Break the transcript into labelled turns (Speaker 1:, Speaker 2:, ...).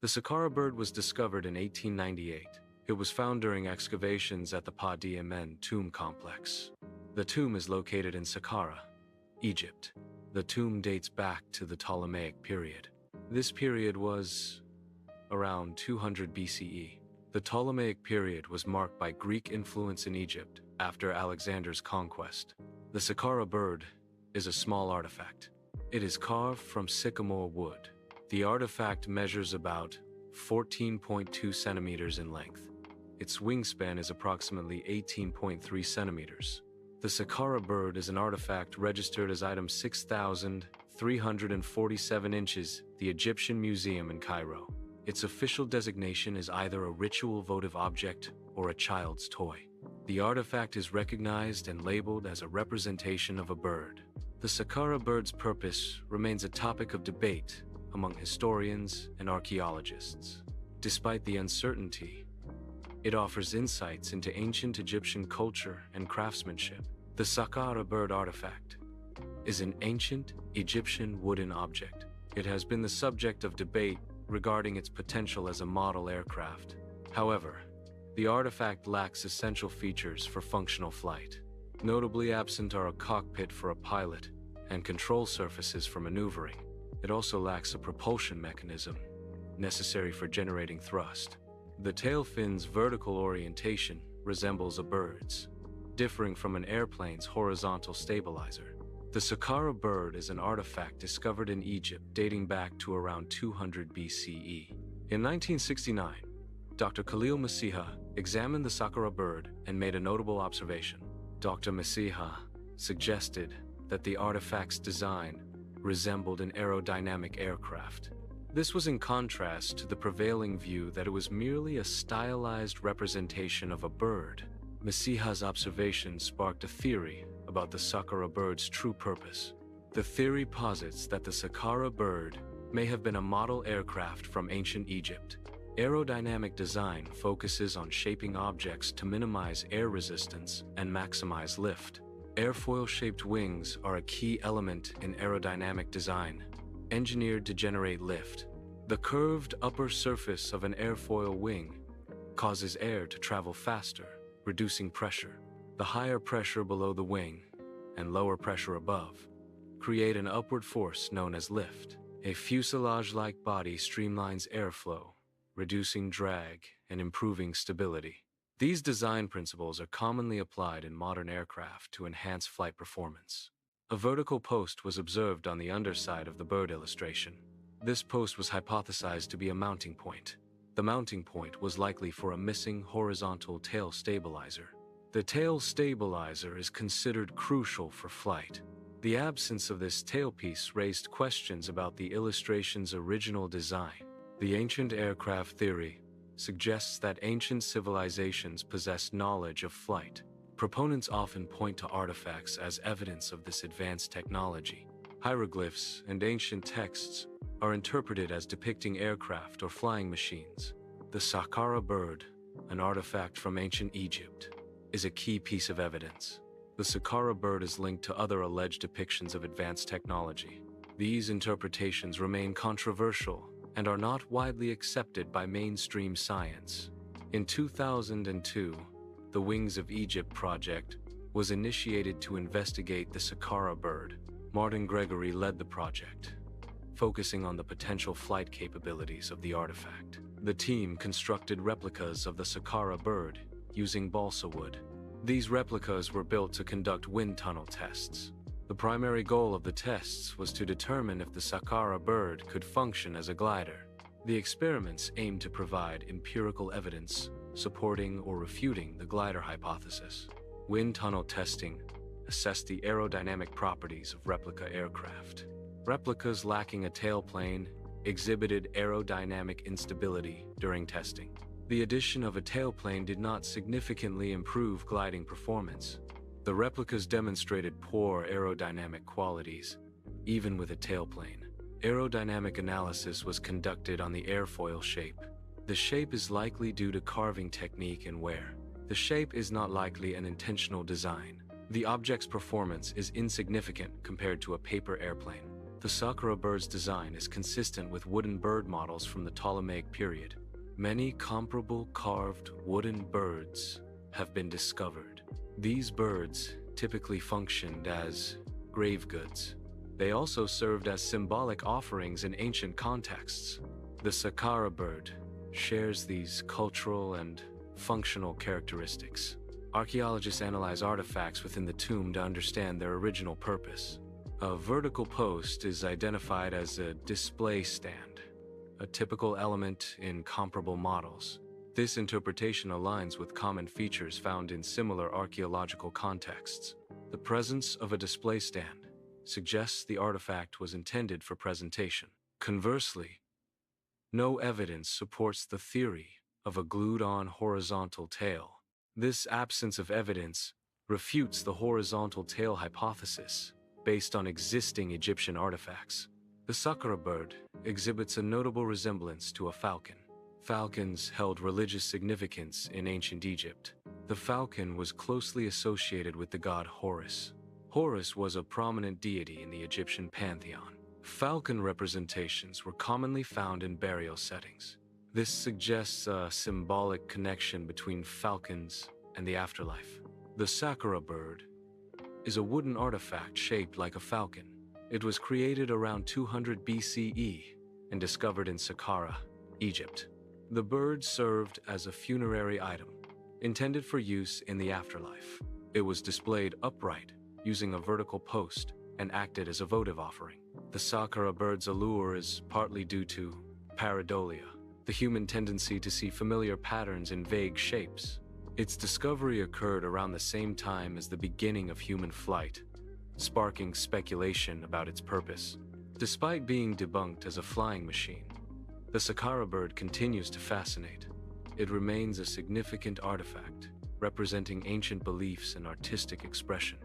Speaker 1: The Saqqara bird was discovered in 1898. It was found during excavations at the Pa-Diamen tomb complex. The tomb is located in Saqqara, Egypt. The tomb dates back to the Ptolemaic period. This period was around 200 BCE. The Ptolemaic period was marked by Greek influence in Egypt after Alexander's conquest. The Saqqara bird is a small artifact. It is carved from sycamore wood. The artifact measures about 14.2 centimeters in length. Its wingspan is approximately 18.3 centimeters. The Saqqara bird is an artifact registered as item 6,347 inches, the Egyptian Museum in Cairo. Its official designation is either a ritual votive object or a child's toy. The artifact is recognized and labeled as a representation of a bird. The Saqqara bird's purpose remains a topic of debate among historians and archaeologists. Despite the uncertainty, it offers insights into ancient Egyptian culture and craftsmanship. The Saqqara bird artifact is an ancient Egyptian wooden object. It has been the subject of debate regarding its potential as a model aircraft. However, the artifact lacks essential features for functional flight. Notably absent are a cockpit for a pilot and control surfaces for maneuvering. It also lacks a propulsion mechanism necessary for generating thrust. The tail fin's vertical orientation resembles a bird's, differing from an airplane's horizontal stabilizer. The Saqqara bird is an artifact discovered in Egypt dating back to around 200 BCE. In 1969, Dr. Khalil Masiha examined the Saqqara bird and made a notable observation. Dr. Masiha suggested that the artifact's design resembled an aerodynamic aircraft. This was in contrast to the prevailing view that it was merely a stylized representation of a bird. Masiha's observation sparked a theory about the Saqqara bird's true purpose. The theory posits that the Saqqara bird may have been a model aircraft from ancient Egypt. Aerodynamic design focuses on shaping objects to minimize air resistance and maximize lift. Airfoil-shaped wings are a key element in aerodynamic design, engineered to generate lift. The curved upper surface of an airfoil wing causes air to travel faster, reducing pressure. The higher pressure below the wing and lower pressure above create an upward force known as lift. A fuselage-like body streamlines airflow, reducing drag and improving stability. These design principles are commonly applied in modern aircraft to enhance flight performance. A vertical post was observed on the underside of the bird illustration. This post was hypothesized to be a mounting point. The mounting point was likely for a missing horizontal tail stabilizer. The tail stabilizer is considered crucial for flight. The absence of this tailpiece raised questions about the illustration's original design. The ancient aircraft theory suggests that ancient civilizations possessed knowledge of flight. Proponents often point to artifacts as evidence of this advanced technology. Hieroglyphs and ancient texts are interpreted as depicting aircraft or flying machines. The Saqqara bird, an artifact from ancient Egypt, is a key piece of evidence. The Saqqara bird is linked to other alleged depictions of advanced technology. These interpretations remain controversial and are not widely accepted by mainstream science. In 2002, the Wings of Egypt project was initiated to investigate the Saqqara bird. Martin Gregory led the project, focusing on the potential flight capabilities of the artifact. The team constructed replicas of the Saqqara bird using balsa wood. These replicas were built to conduct wind tunnel tests. The primary goal of the tests was to determine if the Saqqara bird could function as a glider. The experiments aimed to provide empirical evidence supporting or refuting the glider hypothesis. Wind tunnel testing assessed the aerodynamic properties of replica aircraft. Replicas lacking a tailplane exhibited aerodynamic instability during testing. The addition of a tailplane did not significantly improve gliding performance. The replicas demonstrated poor aerodynamic qualities, even with a tailplane. Aerodynamic analysis was conducted on the airfoil shape. The shape is likely due to carving technique and wear. The shape is not likely an intentional design. The object's performance is insignificant compared to a paper airplane. The The Saqqara bird's design is consistent with wooden bird models from the Ptolemaic period. Many comparable carved wooden birds have been discovered. These birds typically functioned as grave goods. They also served as symbolic offerings in ancient contexts. The Saqqara bird shares these cultural and functional characteristics. Archaeologists analyze artifacts within the tomb to understand their original purpose. A vertical post is identified as a display stand, a typical element in comparable models. This interpretation aligns with common features found in similar archaeological contexts. The presence of a display stand suggests the artifact was intended for presentation. Conversely, no evidence supports the theory of a glued-on horizontal tail. This absence of evidence refutes the horizontal tail hypothesis based on existing Egyptian artifacts. The Saqqara bird exhibits a notable resemblance to a falcon. Falcons held religious significance in ancient Egypt. The falcon was closely associated with the god Horus. Horus was a prominent deity in the Egyptian pantheon. Falcon representations were commonly found in burial settings. This suggests a symbolic connection between falcons and the afterlife. The Saqqara bird is a wooden artifact shaped like a falcon. It was created around 200 BCE and discovered in Saqqara, Egypt. The bird served as a funerary item, intended for use in the afterlife. It was displayed upright, using a vertical post, and acted as a votive offering. The Saqqara bird's allure is partly due to pareidolia, the human tendency to see familiar patterns in vague shapes. Its discovery occurred around the same time as the beginning of human flight, sparking speculation about its purpose. Despite being debunked as a flying machine, the Saqqara bird continues to fascinate. It remains a significant artifact, representing ancient beliefs and artistic expression.